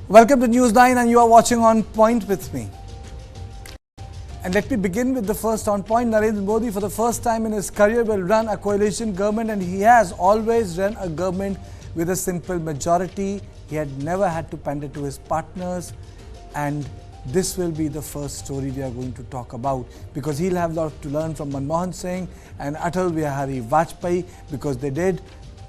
Welcome to News 9 and you are watching On Point with me. And let me begin with the first on point. Narendra Modi for the first time in his career will run a coalition government, and he has always run a government with a simple majority. He had never had to pander to his partners, and this will be the first story we are going to talk about, because he'll have a lot to learn from Manmohan Singh and Atal Bihari Vajpayee, because they did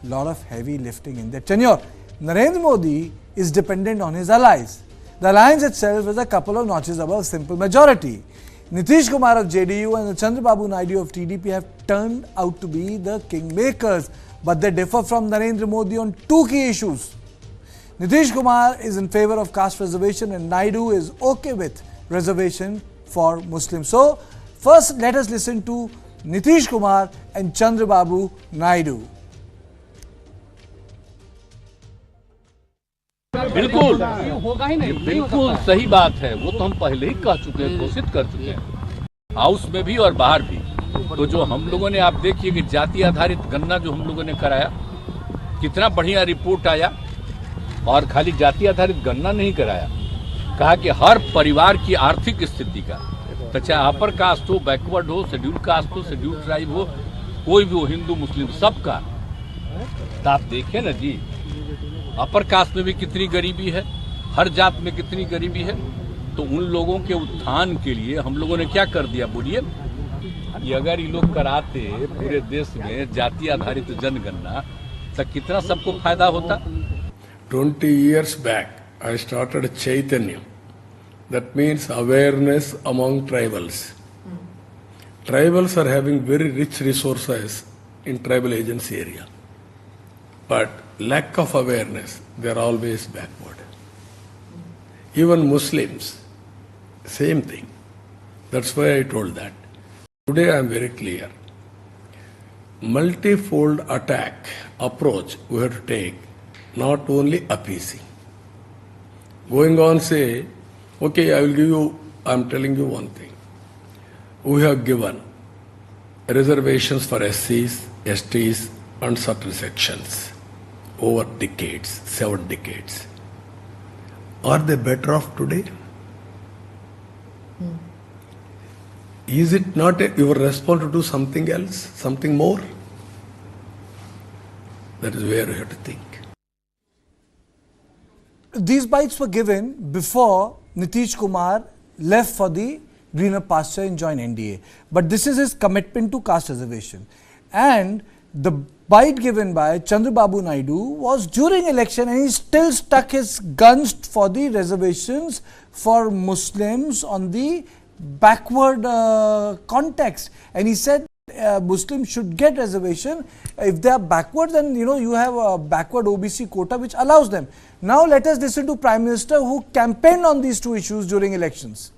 a lot of heavy lifting in their tenure. Narendra Modi is dependent on his allies. The alliance itself is a couple of notches above simple majority. Nitish Kumar of JDU and Chandrababu Naidu of TDP have turned out to be the kingmakers, but they differ from Narendra Modi on two key issues. Nitish Kumar is in favor of caste reservation and Naidu is okay with reservation for Muslims. So, first let us listen to Nitish Kumar and Chandrababu Naidu. बिल्कुल ये बिल्कुल सही बात है। वो तो हम पहले ही कह चुके हैं, घोषित कर चुके हैं, हाउस में भी और बाहर भी। तो जो हम लोगों ने, आप देखिए कि जाति आधारित गणना जो हम लोगों ने कराया, कितना बढ़िया रिपोर्ट आया। और खाली जाति आधारित गणना नहीं कराया, कहा कि हर परिवार की आर्थिक स्थिति का, तो चाहे अपर कास्ट हो, बैकवर्ड हो, शेड्यूल कास्ट हो, शेड्यूल ट्राइब हो, कोई भी हो, हिंदू मुस्लिम सबका। तो आप देखें ना जी, अपर कास्ट में भी कितनी गरीबी है, हर जात में कितनी गरीबी है। तो उन लोगों के उत्थान के लिए हम लोगों ने क्या कर दिया, बोलिए कि अगर ये लोग कराते पूरे देश में जाति आधारित जनगणना, तो कितना सबको फायदा होता। 20 years back, I started Chaitanya. That means awareness among tribals. Tribals are having very rich resources in tribal agency area. But lack of awareness, they are always backward. Even Muslims, same thing. That's why I told that. Today I am very clear. Multifold attack approach we have to take, not only appeasing. Going on say, okay, I will give you, I am telling you one thing. We have given reservations for SCs, STs and certain sections over decades, 7 decades. Are they better off today? Is it not your response to do something else, something more? That is where you have to think. These bites were given before Nitish Kumar left for the greener pasture and joined NDA. But this is his commitment to caste reservation. And the bite given by Chandrababu Naidu was during election, and he still stuck his guns for the reservations for Muslims on the backward context. And he said Muslims should get reservation. If they are backward, then you have a backward OBC quota which allows them. Now let us listen to Prime Minister, who campaigned on these two issues during elections.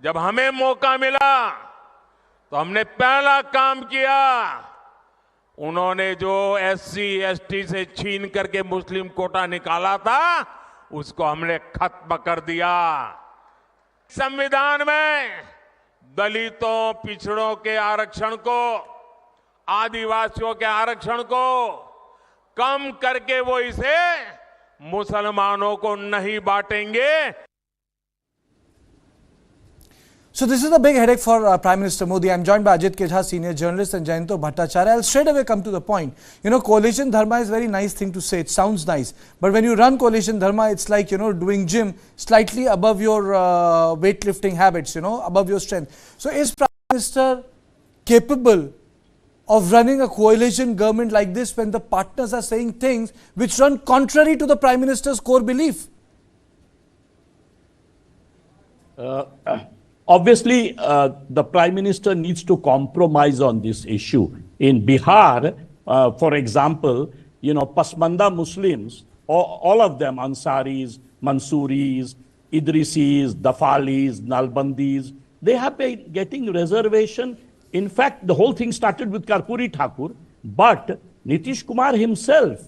जब हमें मौका मिला तो हमने पहला काम किया, उन्होंने जो एससी एसटी से छीन करके मुस्लिम कोटा निकाला था, उसको हमने खत्म कर दिया। संविधान में दलितों, पिछड़ों के आरक्षण को, आदिवासियों के आरक्षण को कम करके वो इसे मुसलमानों को नहीं बांटेंगे। So this is a big headache for Prime Minister Modi. I am joined by Ajit Kejha, senior journalist, and Jayanto Bhattacharya. I'll straight away come to the point. Coalition dharma is a very nice thing to say. It sounds nice. But when you run coalition dharma, it's like, doing gym slightly above your weightlifting habits, above your strength. So is Prime Minister capable of running a coalition government like this when the partners are saying things which run contrary to the Prime Minister's core belief? Obviously, the Prime Minister needs to compromise on this issue. In Bihar, for example, Pasmanda Muslims, all of them, Ansaris, Mansuris, Idrisis, Dafalis, Nalbandis, they have been getting reservation. In fact, the whole thing started with Karpuri Thakur, but Nitish Kumar himself,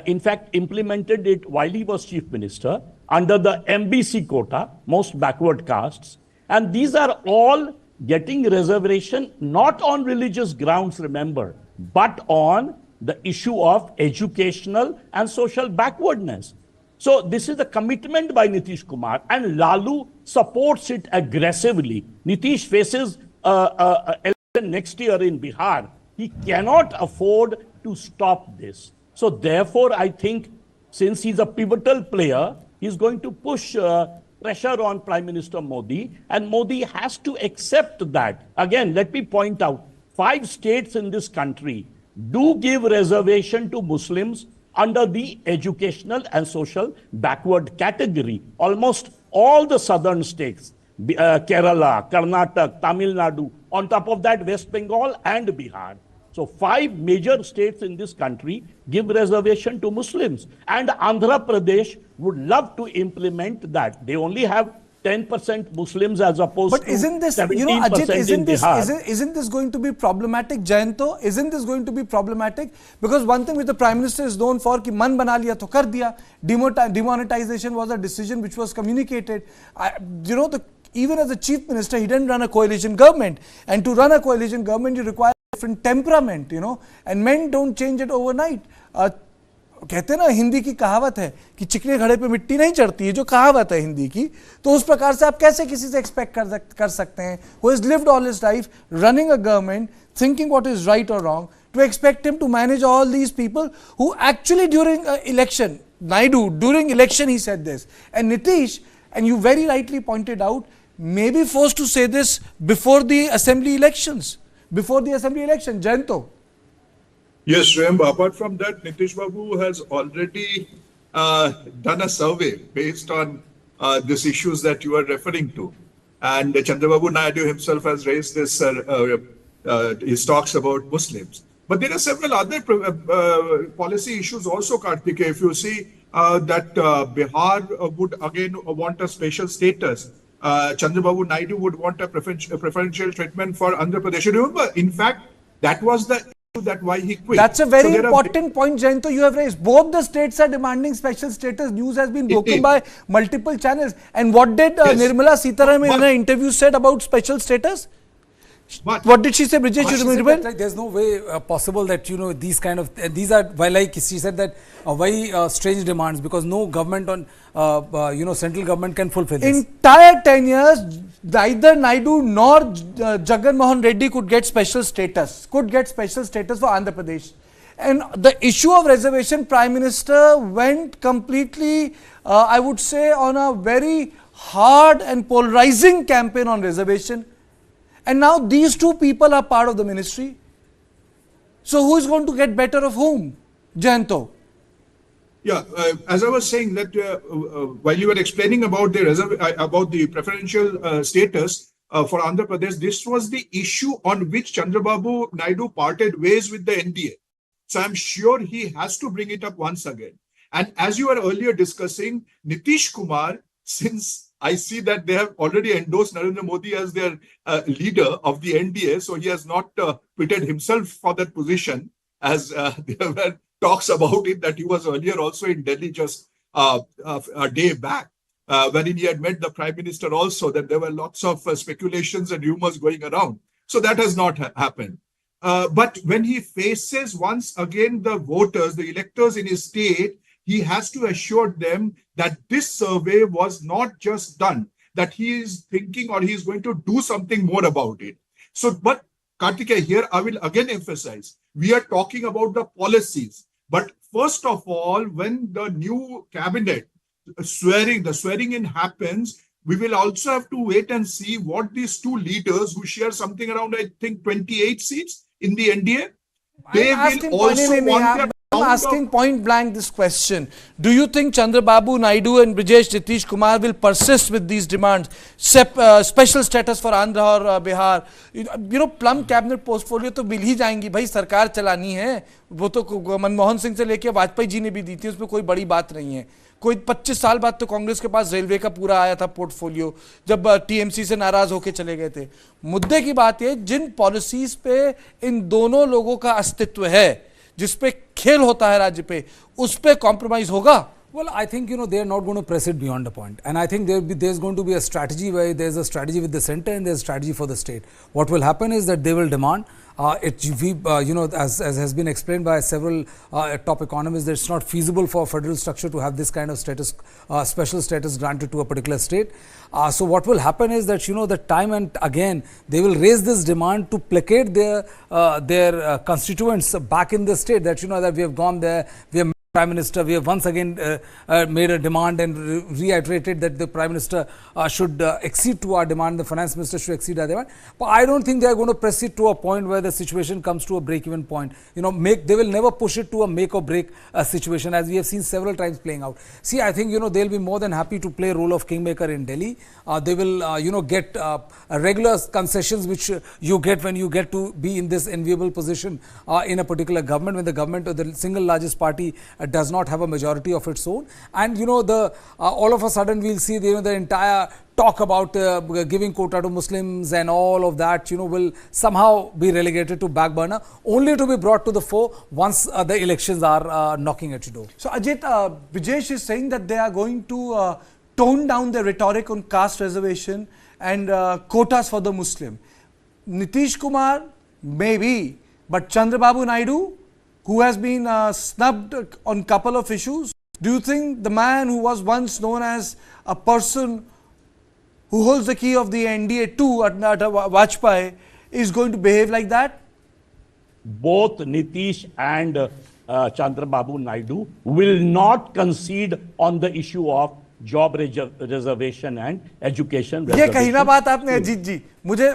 in fact, implemented it while he was Chief Minister under the MBC quota, most backward castes. And these are all getting reservation not on religious grounds, remember, but on the issue of educational and social backwardness. So this is a commitment by Nitish Kumar, and Lalu supports it aggressively. Nitish faces election next year in Bihar. He cannot afford to stop this. So therefore, I think since he's a pivotal player, he's going to push pressure on Prime Minister Modi, and Modi has to accept that. Again, let me point out, 5 states in this country do give reservation to Muslims under the educational and social backward category. Almost all the southern states, Kerala, Karnataka, Tamil Nadu, on top of that West Bengal and Bihar. So 5 major states in this country give reservation to Muslims, and Andhra Pradesh would love to implement that. They only have 10% Muslims as opposed to 17% Ajit, in Bihar. Isn't this going to be problematic, Jayanto? Isn't this going to be problematic? Because one thing which the Prime Minister is known for, ki man bana liya to kar diya. Demonetization was a decision which was communicated. Even as a Chief Minister, he didn't run a coalition government. And to run a coalition government, you require different temperament, and men don't change it overnight. कहते हैं ना, हिंदी की कहावत है कि चिकने घड़े पे मिट्टी नहीं चढ़ती है, जो कहावत है हिंदी की, तो उस प्रकार से आप कैसे किसी से एक्सपेक्ट कर सकते हैं, who has lived all his life running a government, thinking what is right or wrong, to expect him to manage all these people who actually during election, Naidu, during election he said this, and Nitish, and you very rightly pointed out, may be forced to say this before the assembly elections, Jayanto. Yes, Shreyam, apart from that, Nitish Babu has already done a survey based on these issues that you are referring to. And Chandrababu Naidu himself has raised this, his talks about Muslims. But there are several other policy issues also, Karthike. If you see that Bihar would again want a special status, Chandrababu Naidu would want a preferential treatment for Andhra Pradesh. Remember, in fact, that was the that why he quit. That's a very important point, Jayanto, you have raised. Both the states are demanding special status. News has been broken by multiple channels. And what did Nirmala Sitharaman in an interview said about special status? What did she say, Brijesh? You remember? Like, there's no way possible that, these kind of, these are, like she said, that very strange demands, because no government on, central government can fulfill this. Entire 10 years, neither Naidu nor Jagan Mohan Reddy could get special status for Andhra Pradesh. And the issue of reservation, Prime Minister went completely, I would say, on a very hard and polarizing campaign on reservation. And now these two people are part of the ministry. So who is going to get better of whom? Jayanto. Yeah, as I was saying that while you were explaining about the preferential status for Andhra Pradesh, this was the issue on which Chandrababu Naidu parted ways with the NDA. So I'm sure he has to bring it up once again. And as you were earlier discussing, Nitish Kumar, since I see that they have already endorsed Narendra Modi as their leader of the NDA, so he has not pitted himself for that position, as there were talks about it that he was earlier also in Delhi just a day back, wherein he had met the Prime Minister also, that there were lots of speculations and rumors going around. So that has not happened. But when he faces once again the voters, the electors in his state, he has to assure them that this survey was not just done, that he is thinking or he is going to do something more about it. So, but Karthike, here I will again emphasize, we are talking about the policies. But first of all, when the new cabinet the swearing in happens, we will also have to wait and see what these two leaders who share something around, I think, 28 seats in the NDA, they will also want their... I'm asking point blank this question. Do you think Chandrababu Naidu and Nitish Kumar will persist with these demands? Special status for Andhra or Bihar? Plum cabinet portfolio तो मिल ही जाएंगी भाई, सरकार चलानी है. वो तो मनमोहन सिंह से लेके वाजपेयी जी ने भी दी थी, उसमें कोई बड़ी बात नहीं है. कोई 25 साल बाद तो कांग्रेस के पास रेलवे का पूरा आया था पोर्टफोलियो, जब टीएमसी से नाराज होके चले गए थे. मुद्दे की बात है, जिन पॉलिसीज पे इन दोनों लोगों का अस्तित्व है, जिस पे खेल होता है राज्य पे, उस पे कॉम्प्रोमाइज होगा Well, I think, they are not going to press it beyond the point. And I think there's going to be a strategy where there's a strategy with the center and there's a strategy for the state. What will happen is that they will demand, as has been explained by several top economists, that it's not feasible for a federal structure to have this kind of status, special status granted to a particular state. So what will happen is that, the time and again, they will raise this demand to placate their constituents back in the state, that, that we have gone there, we have Prime Minister, we have once again made a demand and reiterated that the Prime Minister should accede to our demand, the Finance Minister should accede to our demand. But I don't think they are going to press it to a point where the situation comes to a break-even point. They will never push it to a make or break situation, as we have seen several times playing out. See, I think, they'll be more than happy to play a role of kingmaker in Delhi. They will, get regular concessions which you get when you get to be in this enviable position in a particular government, when the government or the single largest party does not have a majority of its own. And all of a sudden we'll see the entire talk about giving quota to Muslims and all of that will somehow be relegated to back burner, only to be brought to the fore once the elections are knocking at your door. So Ajit, Brijesh is saying that they are going to tone down the rhetoric on caste reservation and quotas for the Muslim. Nitish Kumar, maybe, but Chandrababu Naidu, who has been snubbed on a couple of issues. Do you think the man who was once known as a person who holds the key of the NDA too at Vajpayee is going to behave like that? Both Nitish and Chandrababu Naidu will not concede on the issue of job reservation and education ये कही ना बात आपने अजीत जी, मुझे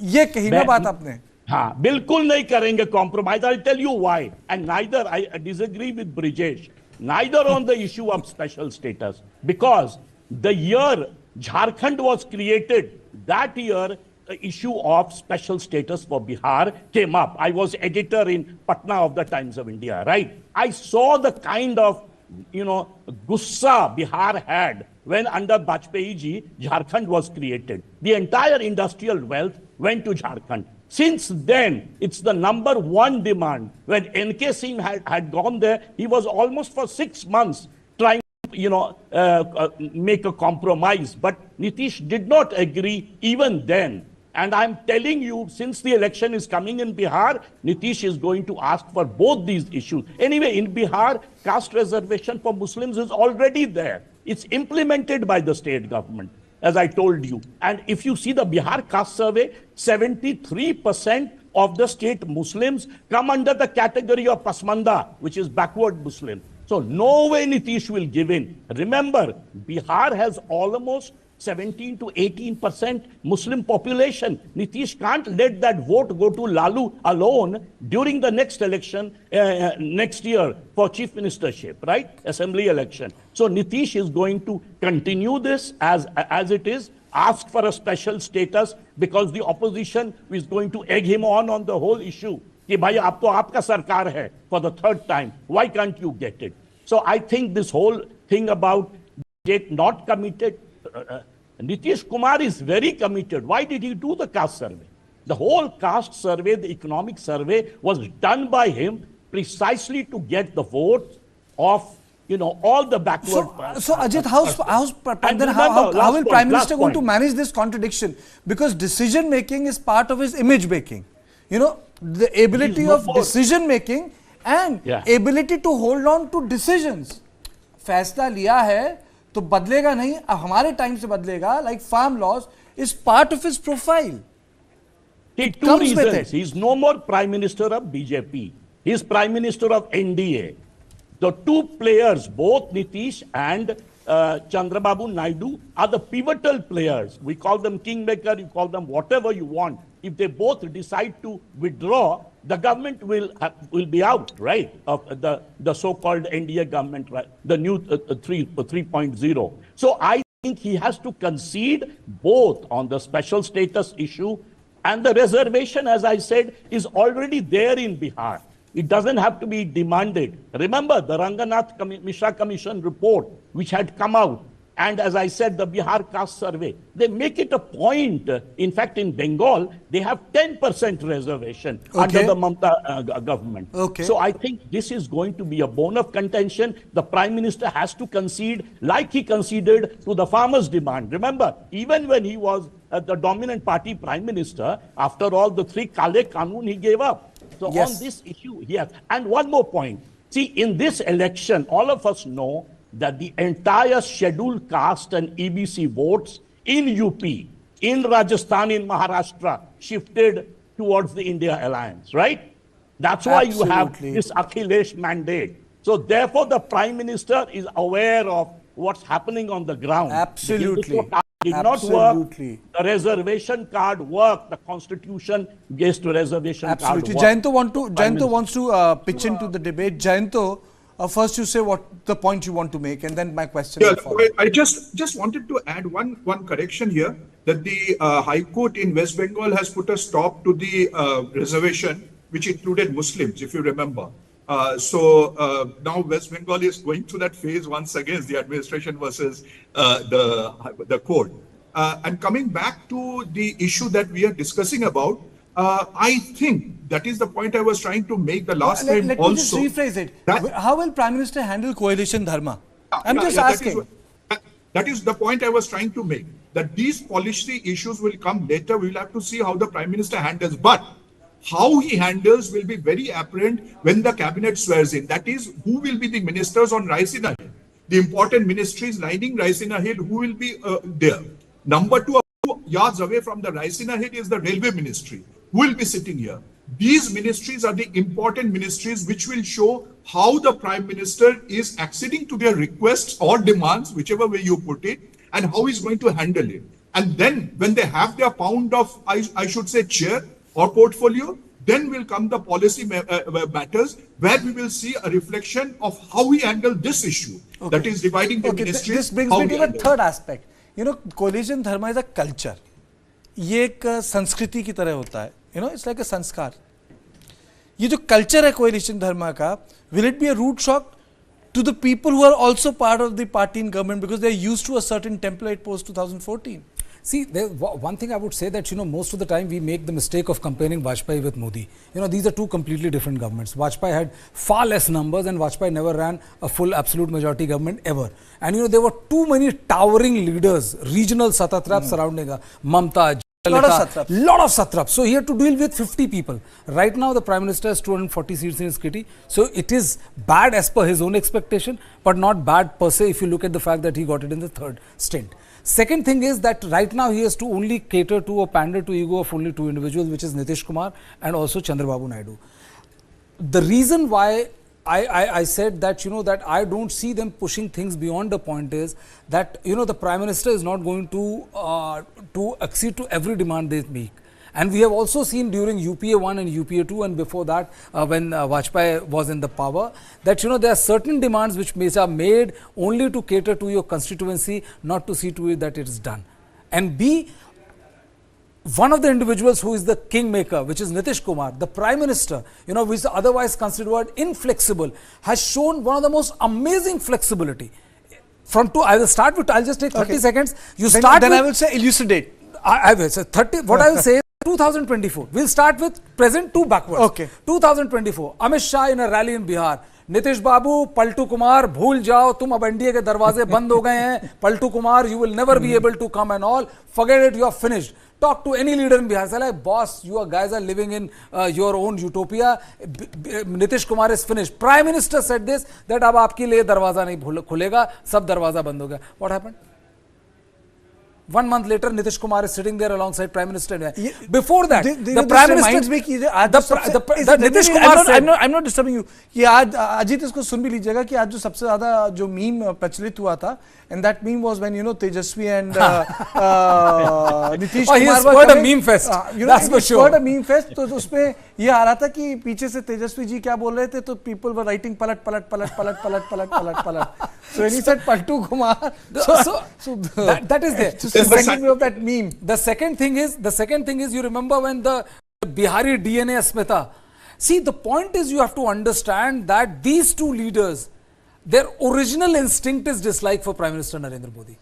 ये कही ना बात आपने. हाँ, बिल्कुल नहीं करेंगे compromise. I'll tell you why. And neither, I disagree with Brijesh, neither on the issue of special status. Because the year Jharkhand was created, that year the issue of special status for Bihar came up. I was editor in Patna of the Times of India, right? I saw the kind of, gussa Bihar had when under Vajpayee ji, Jharkhand was created. The entire industrial wealth went to Jharkhand. Since then, it's the number one demand. When NK Singh had gone there, he was almost for 6 months trying to, make a compromise. But Nitish did not agree even then. And I'm telling you, since the election is coming in Bihar, Nitish is going to ask for both these issues. Anyway, in Bihar, caste reservation for Muslims is already there. It's implemented by the state government, as I told you. And if you see the Bihar caste survey, 73% of the state Muslims come under the category of Pasmanda, which is backward Muslim. So no way Nitish will give in. Remember, Bihar has almost 17 to 18% Muslim population. Nitish can't let that vote go to Lalu alone during the next election next year for chief ministership, right? Assembly election. So Nitish is going to continue this as it is, ask for a special status, because the opposition is going to egg him on the whole issue. Ki bhai, aap to aapka sarkar hai for the third time. Why can't you get it? So I think this whole thing about not committed, Nitish Kumar is very committed. Why did he do the caste survey? The whole caste survey, the economic survey, was done by him precisely to get the votes of all the backward. So Ajit, how will Prime Minister going to manage this contradiction? Because decision making is part of his image making. The ability of decision making and ability to hold on to decisions. फैसला लिया है तो बदलेगा नहीं, हमारे time से बदलेगा, like farm laws is part of his profile. Two reasons. He is no more Prime Minister of BJP. He is Prime Minister of NDA. The two players, both Nitish and Chandrababu Naidu, are the pivotal players. We call them kingmaker, you call them whatever you want. If they both decide to withdraw, the government will be out, right, of the so-called NDA government, right, the new 3.0. So I think he has to concede both on the special status issue, and the reservation, as I said, is already there in Bihar. It doesn't have to be demanded. Remember the Ranganath Mishra Commission report, which had come out, And as I said, the Bihar caste survey, they make it a point. In fact, in Bengal, they have 10% reservation under the Mamata government. So I think this is going to be a bone of contention. The Prime Minister has to concede like he conceded to the farmers' demand. Remember, even when he was the dominant party Prime Minister, after all the 3 Kale Kanun he gave up. So on this issue, yes. And one more point. See, in this election, all of us know that the entire scheduled caste and EBC votes in UP, in Rajasthan, in Maharashtra, shifted towards the India alliance, right? That's why you have this Akhilesh mandate. So therefore, the Prime Minister is aware of what's happening on the ground. Absolutely. Did not work. The reservation card worked. The constitution gives to reservation card work. Jayanto wants to pitch into the debate. Jayanto, first you say what the point you want to make, and then my question. I just wanted to add one correction here, that the High Court in West Bengal has put a stop to the reservation, which included Muslims, if you remember. So now West Bengal is going through that phase once again, the administration versus the court. And coming back to the issue that we are discussing about, I think that is the point I was trying to make the last time let also. me just rephrase it. How will Prime Minister handle coalition dharma? I'm just asking. That is the point I was trying to make, that these policy issues will come later. We will have to see how the Prime Minister handles. But how he handles will be very apparent when the cabinet swears in. That is, who will be the ministers on Raisina Hill? The important ministries lining Raisina Hill, who will be there? Number 2, yards away from the Raisina Hill is the Railway Ministry. Who will be sitting here? These ministries are the important ministries which will show how the Prime Minister is acceding to their requests or demands, whichever way you put it, and how he's going to handle it. And then when they have their pound of, I should say, chair or portfolio, then will come the policy matters, where we will see a reflection of how we handle this issue. That is dividing the ministries. This brings me to the third aspect. You know, coalition dharma is a culture. ये एक संस्कृति की तरह होता है. You know, it's like a संस्कार. ये जो culture है coalition dharma का, will it be a rude shock to the people who are also part of the party in government, because they're used to a certain template post 2014? See, one thing I would say that, most of the time we make the mistake of comparing Vajpayee with Modi. These are two completely different governments. Vajpayee had far less numbers, and Vajpayee never ran a full absolute majority government ever. And there were too many towering leaders, regional satatraps surrounding her. Mamta, lot of satraps. So he had to deal with 50 people. Right now the Prime Minister has 240 seats in his kitty. So it is bad as per his own expectation, but not bad per se if you look at the fact that he got it in the third stint. Second thing is that right now he has to only cater to or pander to ego of only 2 individuals, which is Nitish Kumar and also Chandrababu Naidu. The reason why I said that, that I don't see them pushing things beyond the point is that, the Prime Minister is not going to accede to every demand they make. And we have also seen during UPA 1 and UPA 2 and before that when Vajpayee was in the power, that there are certain demands which are made only to cater to your constituency, not to see to it that it is done. And B, one of the individuals who is the kingmaker, which is Nitish Kumar, the Prime Minister, which is otherwise considered inflexible, has shown one of the most amazing flexibility. I will start with, I'll just take 30 seconds. Then I will say elucidate. I will say 30, what I will say 2024. We'll start with present to backwards. Okay. 2024. Amit Shah in a rally in Bihar. Nitish Babu, Paltu Kumar, bhul jao, tum ab NDA ke darwaze band ho gaye hain. Paltu Kumar, you will never be able to come and all. Forget it, you are finished. Talk to any leader in Bihar. Say like, boss, you guys are living in your own utopia. Nitish Kumar is finished. Prime Minister said this, that ab aapke liye darwaza nahi khulega, sab darwaza band ho gaya. What happened? 1 month later, Nitish Kumar is sitting there alongside Prime Minister. Before that, the Prime Minister, Nitish Kumar, I'm not disturbing you. कि आज अजीत इसको सुन भी लीजिएगा कि आज जो सबसे ज़्यादा जो मीम प्रचलित हुआ था, and that meme was when Tejasvi and Nitish Kumar were quite a meme fest. That's for sure. Quite a meme fest. तो उसमें ये आ रहा था कि पीछे से तेजस्वी जी क्या बोल रहे थे, तो people were writing palat. So when he said Paltu Kumar, so that is there. Just reminding me of that meme. The second thing is, you remember when the Bihari DNA Asmita. See, the point is you have to understand that these two leaders their original instinct is dislike for Prime Minister Narendra Modi.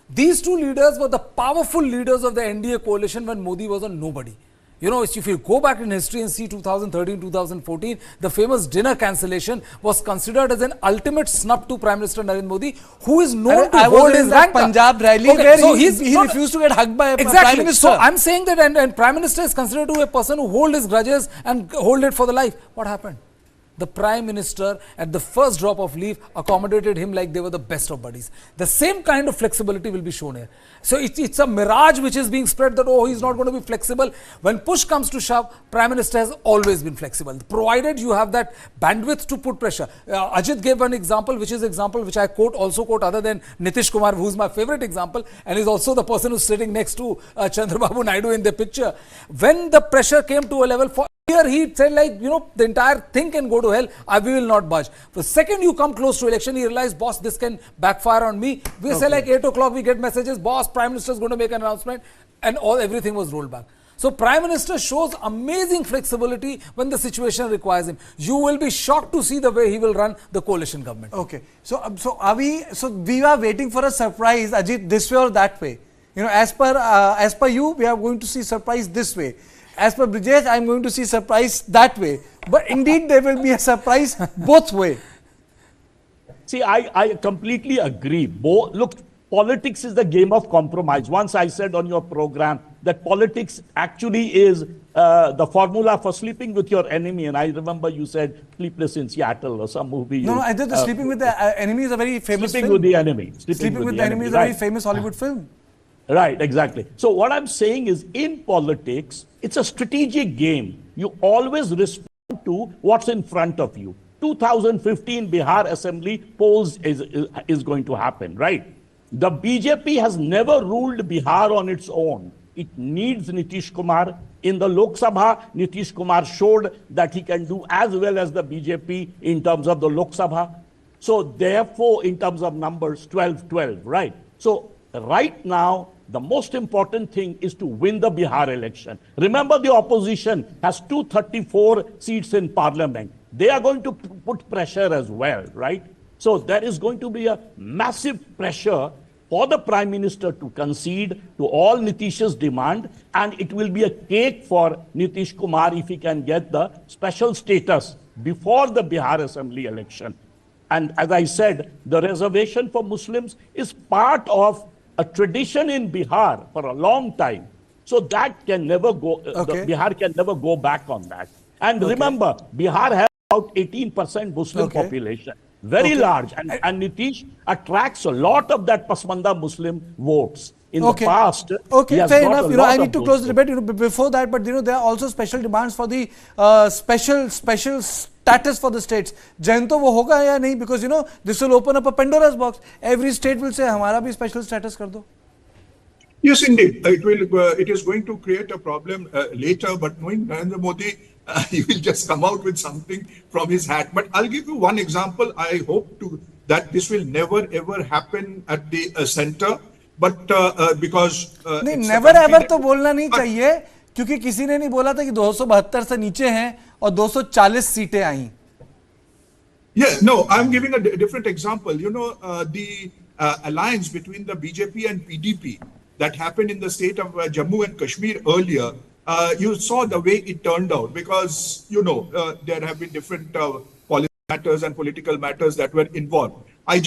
These two leaders were the powerful leaders of the NDA coalition when Modi was a nobody. You know, if you go back in history and see 2013, 2014, the famous dinner cancellation was considered as an ultimate snub to Prime Minister Narendra Modi, who is known to hold his rank. Punjab rally where he refused to get hugged by a Prime Minister. So I'm saying that, and Prime Minister is considered to be a person who holds his grudges and hold it for the life. What happened? The Prime Minister at the first drop of leave accommodated him like they were the best of buddies. The same kind of flexibility will be shown here. So it's a mirage which is being spread that, oh, he's not going to be flexible. When push comes to shove, Prime Minister has always been flexible, provided you have that bandwidth to put pressure. Ajit gave an example, which I also quote other than Nitish Kumar, who's my favorite example, and is also the person who's sitting next to Chandrababu Naidu in the picture. When the pressure came to a level for here, he said, like, you know, the entire thing can go to hell. We will not budge. The second you come close to election, he realized, boss, this can backfire on me. We say like 8 o'clock, we get messages, boss, Prime Minister is going to make an announcement, and everything was rolled back. So Prime Minister shows amazing flexibility when the situation requires him. You will be shocked to see the way he will run the coalition government. Okay. So we are waiting for a surprise, Ajit, this way or that way. You know, as per you, we are going to see surprise this way. As per Brijesh, I am going to see surprise that way. But indeed, there will be a surprise both way. See, I completely agree. Look, politics is the game of compromise. Once I said on your program that politics actually is the formula for sleeping with your enemy. And I remember you said Sleepless in Seattle or some movie. No, I did the Sleeping with the Enemy is a very famous Sleeping film. with the Enemy. Sleeping with the Enemy is a very famous Hollywood film. Right, exactly. So what I'm saying is, in politics, it's a strategic game. You always respond to what's in front of you. 2015 Bihar Assembly polls is going to happen, right? The BJP has never ruled Bihar on its own. It needs Nitish Kumar. In the Lok Sabha, Nitish Kumar showed that he can do as well as the BJP in terms of the Lok Sabha. So therefore, in terms of numbers, 12-12, right? So right now, the most important thing is to win the Bihar election. Remember, the opposition has 234 seats in parliament. They are going to put pressure as well, right? So there is going to be a massive pressure for the Prime Minister to concede to all Nitish's demand, and it will be a cake for Nitish Kumar if he can get the special status before the Bihar Assembly election. And as I said, the reservation for Muslims is part of a tradition in Bihar for a long time. So that can never go, Bihar can never go back on that. And remember, Bihar has about 18% Muslim population, very large. And Nitish attracts a lot of that Pasmanda Muslim votes. In the past, fair enough. You know, I need to close the debate. You know, before that, but you know, there are also special demands for the special status for the states. Jain to wo hoga ya nahi? Because you know, this will open up a Pandora's box. Every state will say, "Hamara bhi special status kar do." Yes, indeed. It is going to create a problem later. But knowing Narendra Modi, he will just come out with something from his hat. But I'll give you one example. I hope that this will never ever happen at the center. But because never ever तो बोलना नहीं चाहिए, क्योंकि किसी ने नहीं बोला था कि 272 से नीचे हैं और 240 सीटें आई. Yeah, no, I'm giving a different example. You know, the alliance between the BJP and PDP that happened in the state of Jammu and Kashmir earlier, you saw the way it turned out, because, you know, there have been different policy matters and political matters that were involved. I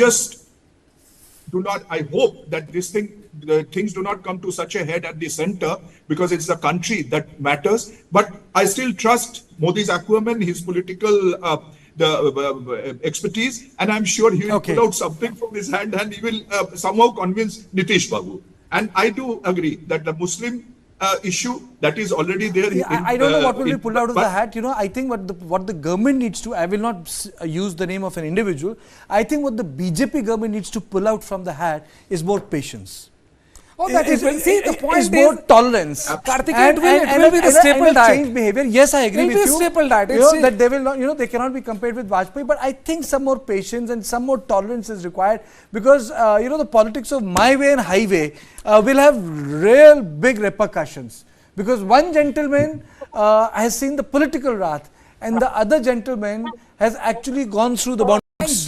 hope that the things do not come to such a head at the center, because it's the country that matters. But I still trust Modi's acumen, his political expertise, and I'm sure he will pull out something from his hand and he will somehow convince Nitish Babu. And I do agree that the Muslim issue that is already there. I don't know what will be pulled out of the hat. You know, I think what the government needs to, I will not use the name of an individual. I think what the BJP government needs to pull out from the hat is more patience. The point is more tolerance. Karthik, it will be the staple diet. Change behavior. Yes, I agree with you. It will be staple diet. You know, that they will not, you know, they cannot be compared with Vajpayee. But I think some more patience and some more tolerance is required, because you know, the politics of my way and highway will have real big repercussions. Because one gentleman has seen the political wrath, and the other gentleman has actually gone through the boundary. votes.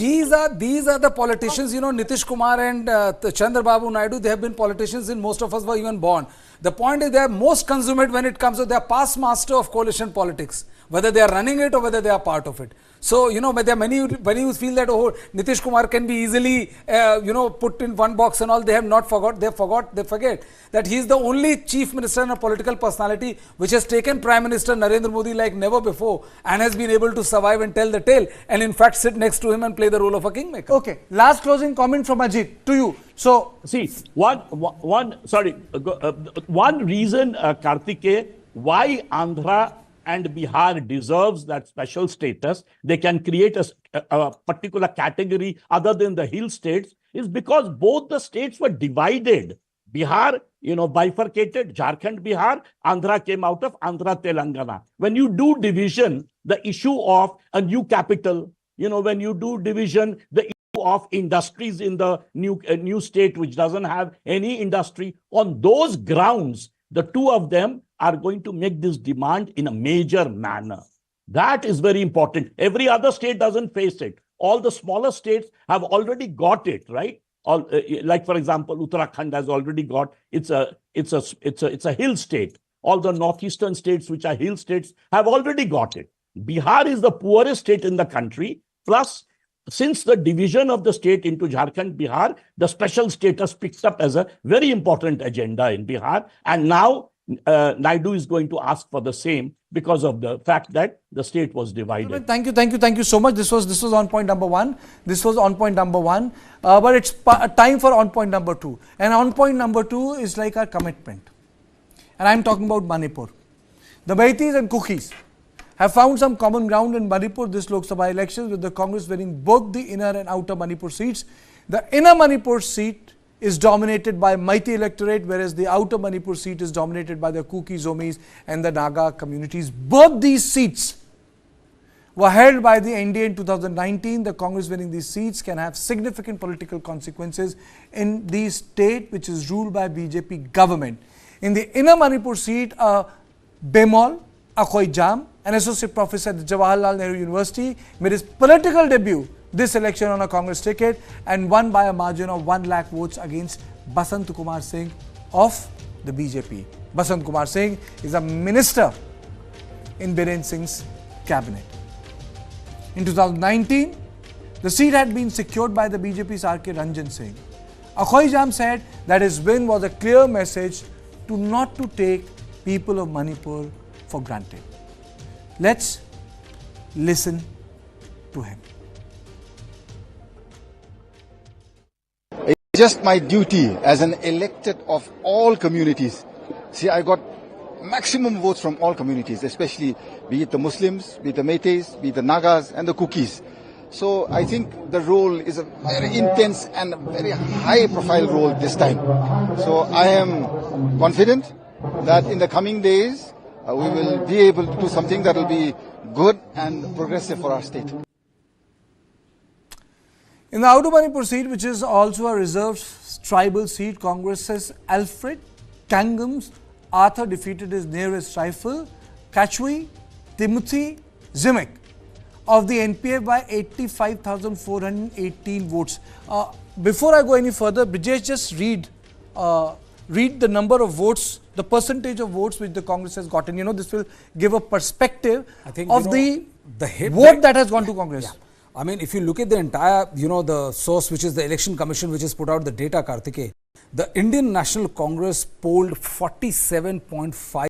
these are the politicians, you know, Nitish Kumar and Chandrababu Naidu, they have been politicians since most of us were even born. The point is they are most consummate when it comes to, they are past master of coalition politics, whether they are running it or whether they are part of it. So, you know, but there are many who feel that, oh, Nitish Kumar can be easily, you know, put in one box and all. They have not forgot, they forget that he is the only chief minister and a political personality which has taken Prime Minister Narendra Modi like never before and has been able to survive and tell the tale and in fact sit next to him and play the role of a kingmaker. Okay, last closing comment from Ajit to you. So, see, one reason, Kartikeya, why Andhra and Bihar deserves that special status, they can create a particular category other than the hill states, is because both the states were divided. Bihar, you know, bifurcated, Jharkhand, Bihar, Andhra came out of Andhra, Telangana. When you do division, the issue of a new capital, you know, when you do division, the issue of industries in the new state which doesn't have any industry, on those grounds, the two of them are going to make this demand in a major manner. That is very important. Every other state doesn't face it. All the smaller states have already got it, right? All, like for example, Uttarakhand has already got, it's a hill state. All the northeastern states which are hill states have already got it. Bihar is the poorest state in the country. Plus, since the division of the state into Jharkhand, Bihar, the special status picked up as a very important agenda in Bihar. And now Naidu is going to ask for the same because of the fact that the state was divided. Thank you so much. This was on point number one. But it's time for on point number two. And on point number two is like our commitment. And I'm talking about Manipur. The Meiteis and Kukis have found some common ground in Manipur this Lok Sabha elections, with the Congress winning both the inner and outer Manipur seats. The inner Manipur seat is dominated by Meitei electorate, whereas the outer Manipur seat is dominated by the Kuki, Zomis and the Naga communities. Both these seats were held by the NDA in 2019. The Congress winning these seats can have significant political consequences in the state which is ruled by BJP government. In the inner Manipur seat, Bemol Akhoi Jam, an associate professor at the Jawaharlal Nehru University, made his political debut this election on a Congress ticket and won by a margin of 1 lakh votes against Basant Kumar Singh of the BJP. Basant Kumar Singh is a minister in Biren Singh's cabinet. In 2019, the seat had been secured by the BJP's R.K. Ranjan Singh. Akhoi Jam said that his win was a clear message to not to take people of Manipur for granted. Let's listen to him. It's just my duty as an elected of all communities. See, I got maximum votes from all communities, especially be it the Muslims, be it the Meiteis, be it the Nagas and the Kukis. So I think the role is a very intense and very high profile role this time. So I am confident that in the coming days, we will be able to do something that will be good and progressive for our state. In the Outer Manipur seat, which is also a reserved tribal seat, Congress's Alfred Kangum's Arthur defeated his nearest rival, Kachui Timothy Zimek of the NPF by 85,418 votes. Before I go any further, Brijesh, just read the number of votes, the percentage of votes which the Congress has gotten. You know, this will give a perspective of the vote that has gone to Congress. Yeah. I mean, if you look at the entire, you know, the source, which is the Election Commission, which has put out the data, Kartikeya, the Indian National Congress polled 47.5